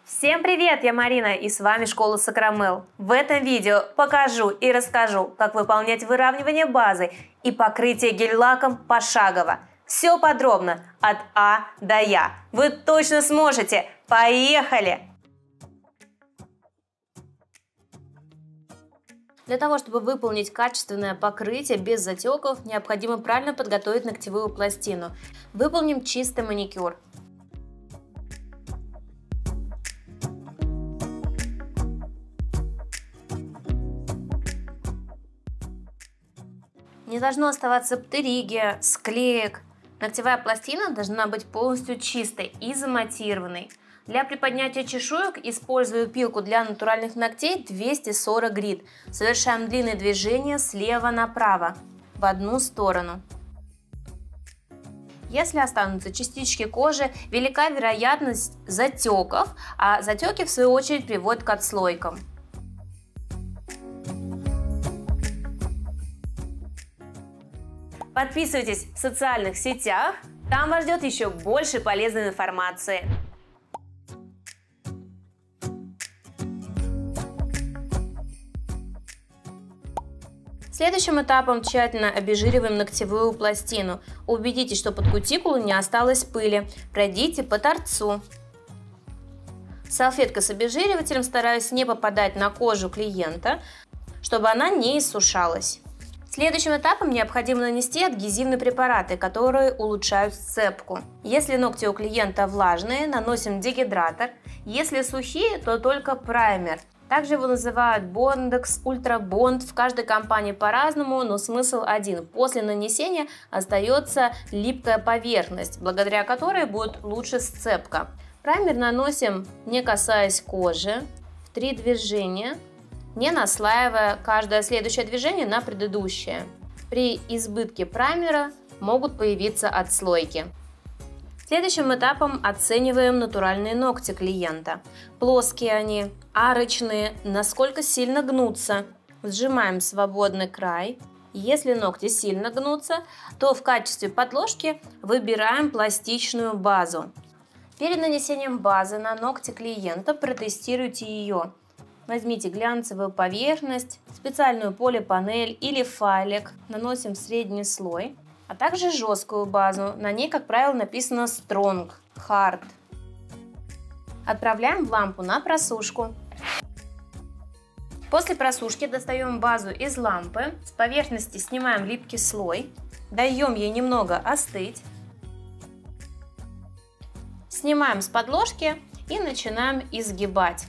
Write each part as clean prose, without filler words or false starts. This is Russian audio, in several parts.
Всем привет, я Марина и с вами Школа Сакрамел. В этом видео покажу и расскажу, как выполнять выравнивание базы и покрытие гель-лаком пошагово. Все подробно, от А до Я. Вы точно сможете! Поехали! Для того, чтобы выполнить качественное покрытие без затеков, необходимо правильно подготовить ногтевую пластину. Выполним чистый маникюр. Не должно оставаться птериги, склеек. Ногтевая пластина должна быть полностью чистой и заматированной. Для приподнятия чешуек использую пилку для натуральных ногтей 240 грит. Совершаем длинные движения слева направо, в одну сторону. Если останутся частички кожи, велика вероятность затеков, а затеки в свою очередь приводят к отслойкам. Подписывайтесь в социальных сетях, там вас ждет еще больше полезной информации. Следующим этапом тщательно обезжириваем ногтевую пластину. Убедитесь, что под кутикулу не осталось пыли. Пройдите по торцу. Салфеткой с обезжиривателем стараюсь не попадать на кожу клиента, чтобы она не иссушалась. Следующим этапом необходимо нанести адгезивные препараты, которые улучшают сцепку. Если ногти у клиента влажные, наносим дегидратор. Если сухие, то только праймер. Также его называют Бондекс, Ультрабонд. В каждой компании по-разному, но смысл один. После нанесения остается липкая поверхность, благодаря которой будет лучше сцепка. Праймер наносим, не касаясь кожи, в 3 движения, не наслаивая каждое следующее движение на предыдущее. При избытке праймера могут появиться отслойки. Следующим этапом оцениваем натуральные ногти клиента. Плоские они, арочные, насколько сильно гнутся. Сжимаем свободный край. Если ногти сильно гнутся, то в качестве подложки выбираем пластичную базу. Перед нанесением базы на ногти клиента протестируйте ее. Возьмите глянцевую поверхность, специальную полипанель или файлик, наносим средний слой, а также жесткую базу. На ней, как правило, написано Strong, Hard. Отправляем в лампу на просушку. После просушки достаем базу из лампы, с поверхности снимаем липкий слой, даем ей немного остыть, снимаем с подложки и начинаем изгибать.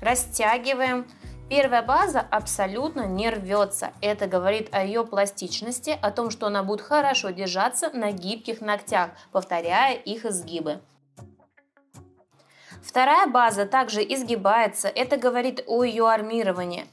Растягиваем. Первая база абсолютно не рвется. Это говорит о ее пластичности, о том, что она будет хорошо держаться на гибких ногтях, повторяя их изгибы. Вторая база также изгибается. Это говорит о ее армировании.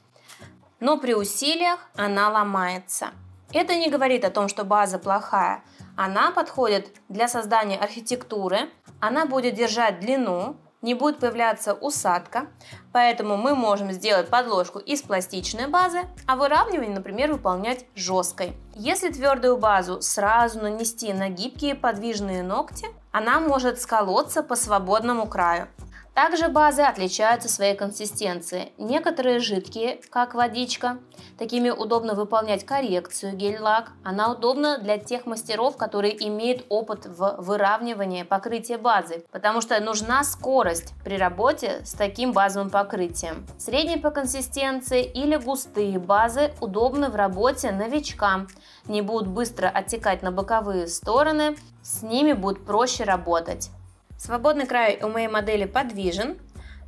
Но при усилиях она ломается. Это не говорит о том, что база плохая. Она подходит для создания архитектуры. Она будет держать длину. Не будет появляться усадка, поэтому мы можем сделать подложку из пластичной базы, а выравнивание, например, выполнять жесткой. Если твердую базу сразу нанести на гибкие подвижные ногти, она может сколоться по свободному краю. Также базы отличаются своей консистенцией. Некоторые жидкие, как водичка. Такими удобно выполнять коррекцию гель-лак. Она удобна для тех мастеров, которые имеют опыт в выравнивании покрытия базы, потому что нужна скорость при работе с таким базовым покрытием. Средние по консистенции или густые базы удобны в работе новичкам. Не будут быстро оттекать на боковые стороны, с ними будет проще работать. Свободный край у моей модели подвижен,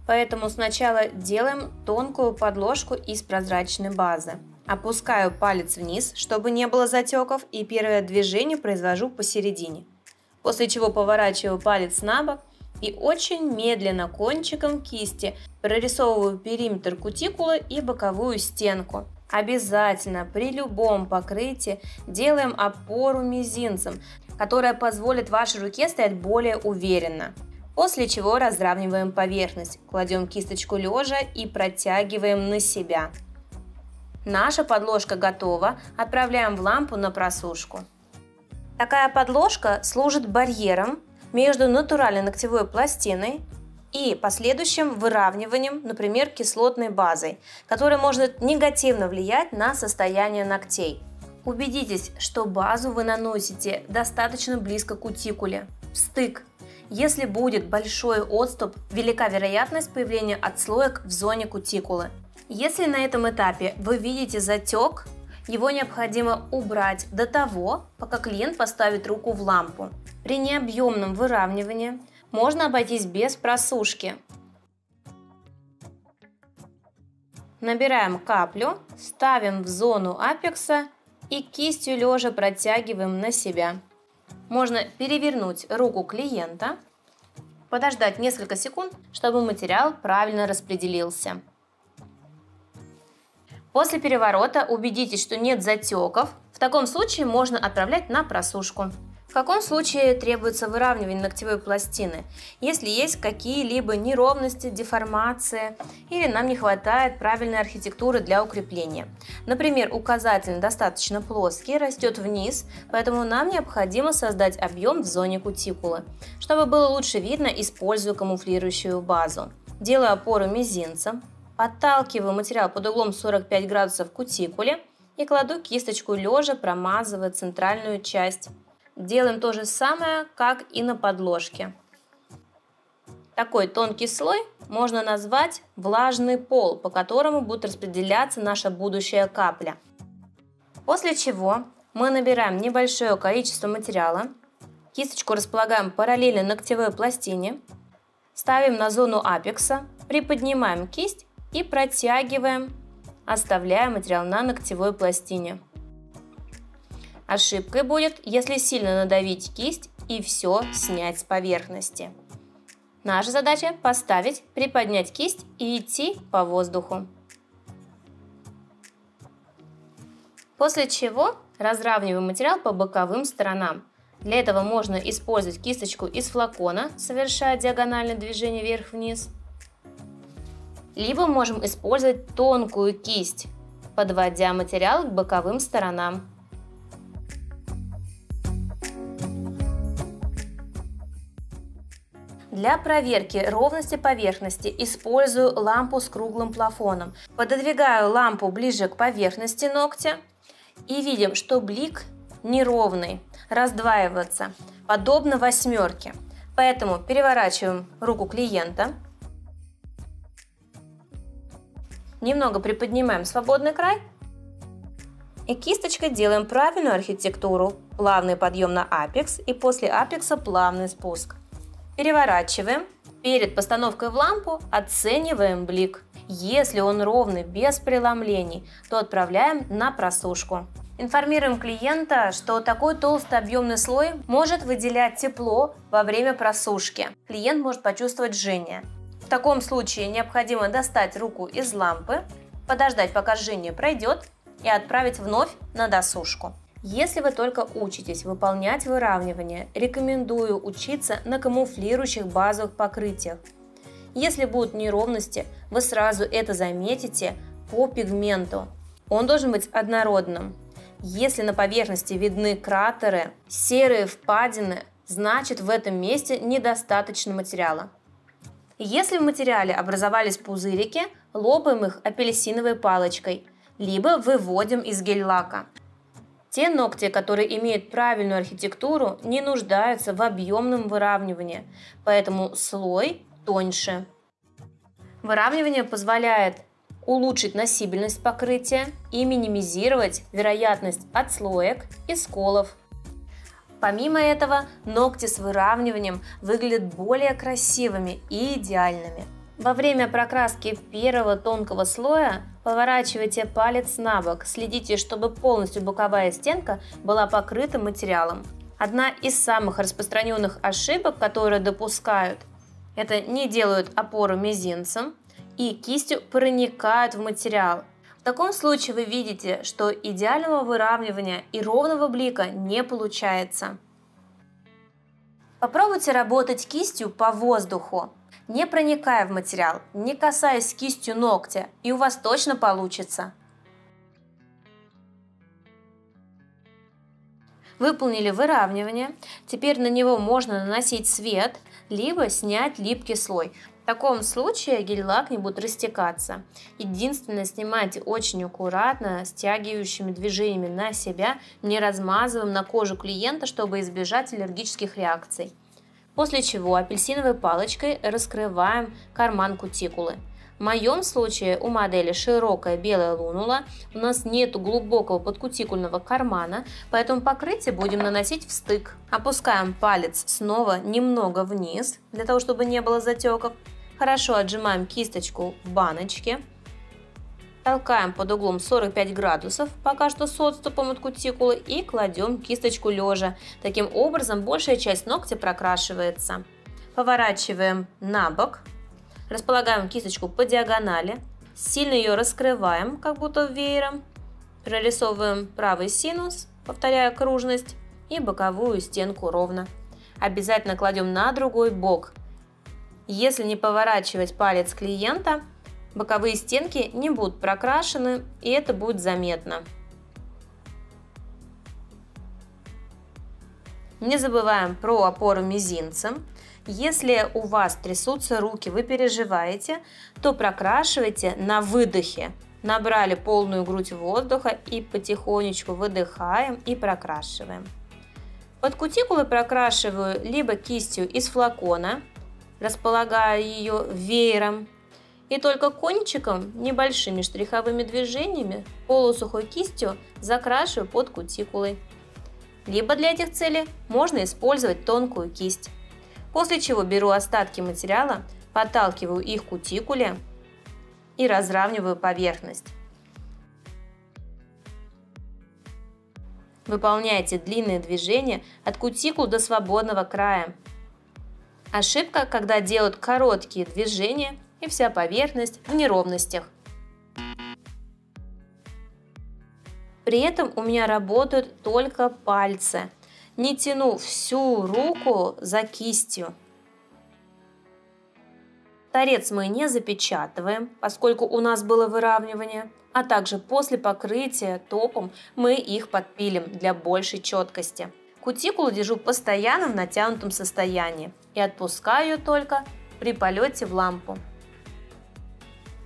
поэтому сначала делаем тонкую подложку из прозрачной базы. Опускаю палец вниз, чтобы не было затеков, и первое движение произвожу посередине. После чего поворачиваю палец на бок и очень медленно кончиком кисти прорисовываю периметр кутикулы и боковую стенку. Обязательно при любом покрытии делаем опору мизинцем, которая позволит вашей руке стоять более уверенно. После чего разравниваем поверхность, кладем кисточку лежа и протягиваем на себя. Наша подложка готова, отправляем в лампу на просушку. Такая подложка служит барьером между натуральной ногтевой пластиной и последующим выравниванием, например, кислотной базой, которая может негативно влиять на состояние ногтей. Убедитесь, что базу вы наносите достаточно близко к кутикуле, в стык. Если будет большой отступ, велика вероятность появления отслоек в зоне кутикулы. Если на этом этапе вы видите затек, его необходимо убрать до того, пока клиент поставит руку в лампу. При необъемном выравнивании можно обойтись без просушки. Набираем каплю, ставим в зону апекса и кистью лежа протягиваем на себя. Можно перевернуть руку клиента, подождать несколько секунд, чтобы материал правильно распределился. После переворота убедитесь, что нет затеков. В таком случае можно отправлять на просушку. В каком случае требуется выравнивание ногтевой пластины? Если есть какие-либо неровности, деформации или нам не хватает правильной архитектуры для укрепления. Например, указательный достаточно плоский, растет вниз, поэтому нам необходимо создать объем в зоне кутикулы. Чтобы было лучше видно, использую камуфлирующую базу. Делаю опору мизинцем, подталкиваю материал под углом 45 градусов к кутикуле и кладу кисточку лежа, промазывая центральную часть. Делаем то же самое, как и на подложке. Такой тонкий слой можно назвать влажный пол, по которому будет распределяться наша будущая капля. После чего мы набираем небольшое количество материала, кисточку располагаем параллельно ногтевой пластине, ставим на зону апекса, приподнимаем кисть и протягиваем, оставляя материал на ногтевой пластине. Ошибкой будет, если сильно надавить кисть и все снять с поверхности. Наша задача – поставить, приподнять кисть и идти по воздуху. После чего разравниваем материал по боковым сторонам. Для этого можно использовать кисточку из флакона, совершая диагональное движение вверх-вниз. Либо можем использовать тонкую кисть, подводя материал к боковым сторонам. Для проверки ровности поверхности использую лампу с круглым плафоном. Пододвигаю лампу ближе к поверхности ногтя и видим, что блик неровный, раздваивается, подобно восьмерке. Поэтому переворачиваем руку клиента, немного приподнимаем свободный край и кисточкой делаем правильную архитектуру. Плавный подъем на апекс и после апекса плавный спуск. Переворачиваем. Перед постановкой в лампу оцениваем блик. Если он ровный, без преломлений, то отправляем на просушку. Информируем клиента, что такой толстый объемный слой может выделять тепло во время просушки. Клиент может почувствовать жжение. В таком случае необходимо достать руку из лампы, подождать, пока жжение пройдет, и отправить вновь на досушку. Если вы только учитесь выполнять выравнивание, рекомендую учиться на камуфлирующих базовых покрытиях. Если будут неровности, вы сразу это заметите по пигменту. Он должен быть однородным. Если на поверхности видны кратеры, серые впадины, значит в этом месте недостаточно материала. Если в материале образовались пузырики, лопаем их апельсиновой палочкой, либо выводим из гель-лака. Те ногти, которые имеют правильную архитектуру, не нуждаются в объемном выравнивании, поэтому слой тоньше. Выравнивание позволяет улучшить носибельность покрытия и минимизировать вероятность отслоек и сколов. Помимо этого, ногти с выравниванием выглядят более красивыми и идеальными. Во время прокраски первого тонкого слоя поворачивайте палец на бок, следите, чтобы полностью боковая стенка была покрыта материалом. Одна из самых распространенных ошибок, которые допускают, это не делают опору мизинцем и кистью проникают в материал. В таком случае вы видите, что идеального выравнивания и ровного блика не получается. Попробуйте работать кистью по воздуху, не проникая в материал, не касаясь кистью ногтя, и у вас точно получится. Выполнили выравнивание. Теперь на него можно наносить свет, либо снять липкий слой. В таком случае гель-лак не будет растекаться. Единственное, снимайте очень аккуратно, стягивающими движениями на себя, не размазываем на кожу клиента, чтобы избежать аллергических реакций. После чего апельсиновой палочкой раскрываем карман кутикулы. В моем случае у модели широкая белая лунула, у нас нет глубокого подкутикульного кармана, поэтому покрытие будем наносить в стык. Опускаем палец снова немного вниз, для того чтобы не было затеков. Хорошо отжимаем кисточку в баночке. Толкаем под углом 45 градусов, пока что с отступом от кутикулы, и кладем кисточку лежа. Таким образом большая часть ногтя прокрашивается. Поворачиваем на бок. Располагаем кисточку по диагонали. Сильно ее раскрываем, как будто веером. Прорисовываем правый синус, повторяя окружность, и боковую стенку ровно. Обязательно кладем на другой бок. Если не поворачивать палец клиента, боковые стенки не будут прокрашены, и это будет заметно. Не забываем про опору мизинцем. Если у вас трясутся руки, вы переживаете, то прокрашивайте на выдохе. Набрали полную грудь воздуха и потихонечку выдыхаем и прокрашиваем. Под кутикулой прокрашиваю либо кистью из флакона, располагаю ее веером, и только кончиком, небольшими штриховыми движениями, полусухой кистью закрашиваю под кутикулой. Либо для этих целей можно использовать тонкую кисть. После чего беру остатки материала, подталкиваю их к кутикуле и разравниваю поверхность. Выполняйте длинные движения от кутикул до свободного края. Ошибка, когда делают короткие движения и вся поверхность в неровностях. При этом у меня работают только пальцы. Не тяну всю руку за кистью. Торец мы не запечатываем, поскольку у нас было выравнивание, а также после покрытия топом мы их подпилим для большей четкости. Кутикулу держу постоянно в натянутом состоянии и отпускаю ее только при полете в лампу.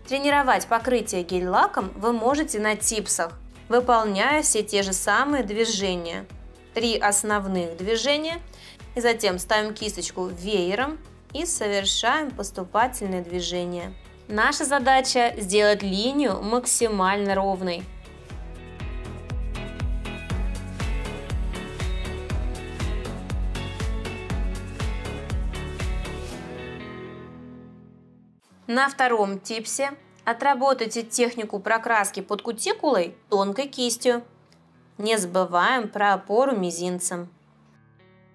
Тренировать покрытие гель-лаком вы можете на типсах, выполняя все те же самые движения. 3 основных движения, и затем ставим кисточку веером и совершаем поступательные движения. Наша задача сделать линию максимально ровной. На втором типсе отработайте технику прокраски под кутикулой тонкой кистью. Не забываем про опору мизинцем.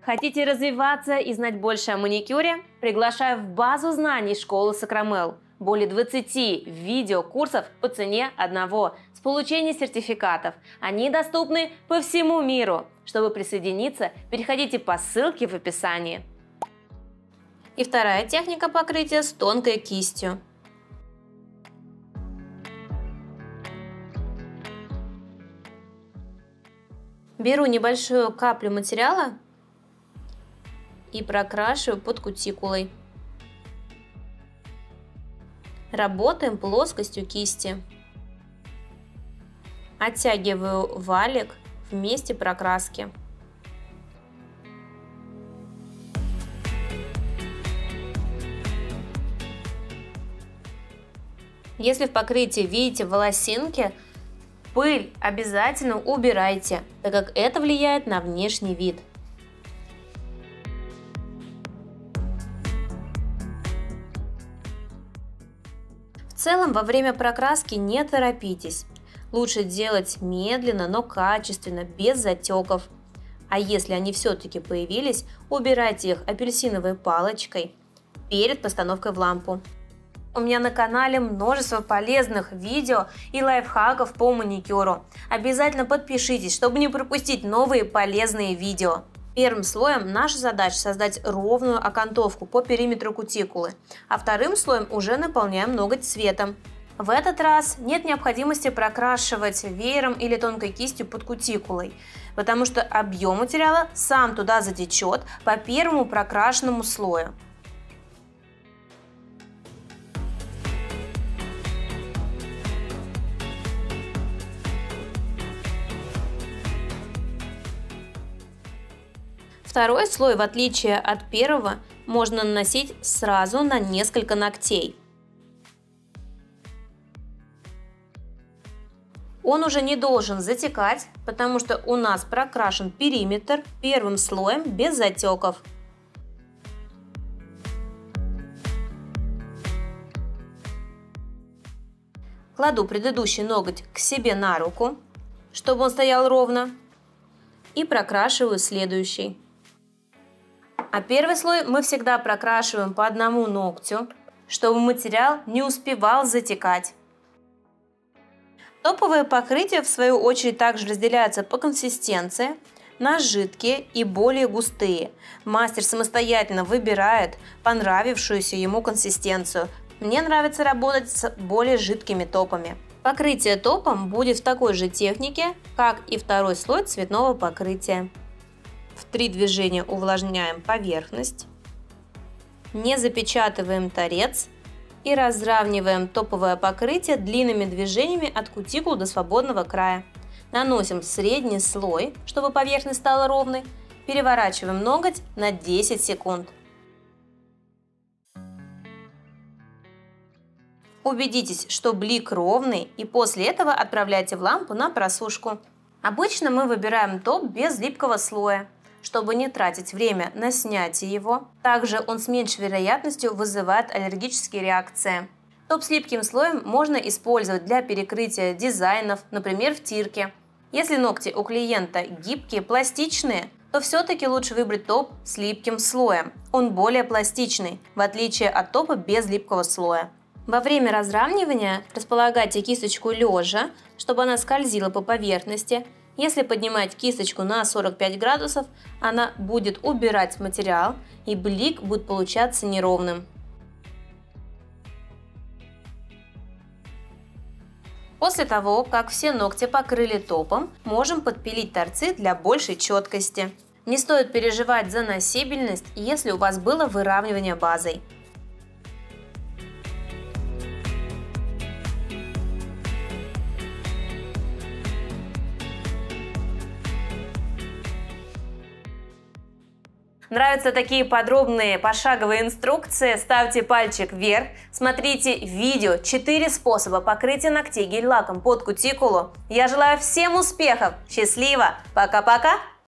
Хотите развиваться и знать больше о маникюре? Приглашаю в базу знаний школы Сакрамел. Более 20 видеокурсов по цене одного с получением сертификатов. Они доступны по всему миру. Чтобы присоединиться, переходите по ссылке в описании. И вторая техника покрытия с тонкой кистью. Беру небольшую каплю материала и прокрашиваю под кутикулой. Работаем плоскостью кисти. Оттягиваю валик в месте прокраски. Если в покрытии видите волосинки, пыль обязательно убирайте, так как это влияет на внешний вид. В целом, во время прокраски не торопитесь. Лучше делать медленно, но качественно, без затеков. А если они все-таки появились, убирайте их апельсиновой палочкой перед постановкой в лампу. У меня на канале множество полезных видео и лайфхаков по маникюру. Обязательно подпишитесь, чтобы не пропустить новые полезные видео. Первым слоем наша задача создать ровную окантовку по периметру кутикулы, а вторым слоем уже наполняем ноготь цветом. В этот раз нет необходимости прокрашивать веером или тонкой кистью под кутикулой, потому что объем материала сам туда затечет по первому прокрашенному слою. Второй слой, в отличие от первого, можно наносить сразу на несколько ногтей. Он уже не должен затекать, потому что у нас прокрашен периметр первым слоем без затеков. Кладу предыдущий ноготь к себе на руку, чтобы он стоял ровно, и прокрашиваю следующий. А первый слой мы всегда прокрашиваем по одному ногтю, чтобы материал не успевал затекать. Топовые покрытия, в свою очередь, также разделяются по консистенции на жидкие и более густые. Мастер самостоятельно выбирает понравившуюся ему консистенцию. Мне нравится работать с более жидкими топами. Покрытие топом будет в такой же технике, как и второй слой цветного покрытия. В 3 движения увлажняем поверхность, не запечатываем торец и разравниваем топовое покрытие длинными движениями от кутикул до свободного края. Наносим средний слой, чтобы поверхность стала ровной, переворачиваем ноготь на 10 секунд. Убедитесь, что блик ровный, и после этого отправляйте в лампу на просушку. Обычно мы выбираем топ без липкого слоя, чтобы не тратить время на снятие его. Также он с меньшей вероятностью вызывает аллергические реакции. Топ с липким слоем можно использовать для перекрытия дизайнов, например, в тирке. Если ногти у клиента гибкие, пластичные, то все-таки лучше выбрать топ с липким слоем. Он более пластичный, в отличие от топа без липкого слоя. Во время разравнивания располагайте кисточку лежа, чтобы она скользила по поверхности. Если поднимать кисточку на 45 градусов, она будет убирать материал, и блик будет получаться неровным. После того, как все ногти покрыли топом, можем подпилить торцы для большей четкости. Не стоит переживать за носибельность, если у вас было выравнивание базой. Нравятся такие подробные пошаговые инструкции? Ставьте пальчик вверх, смотрите видео 4 способа покрытия ногтей гель-лаком под кутикулу. Я желаю всем успехов, счастливо, пока-пока!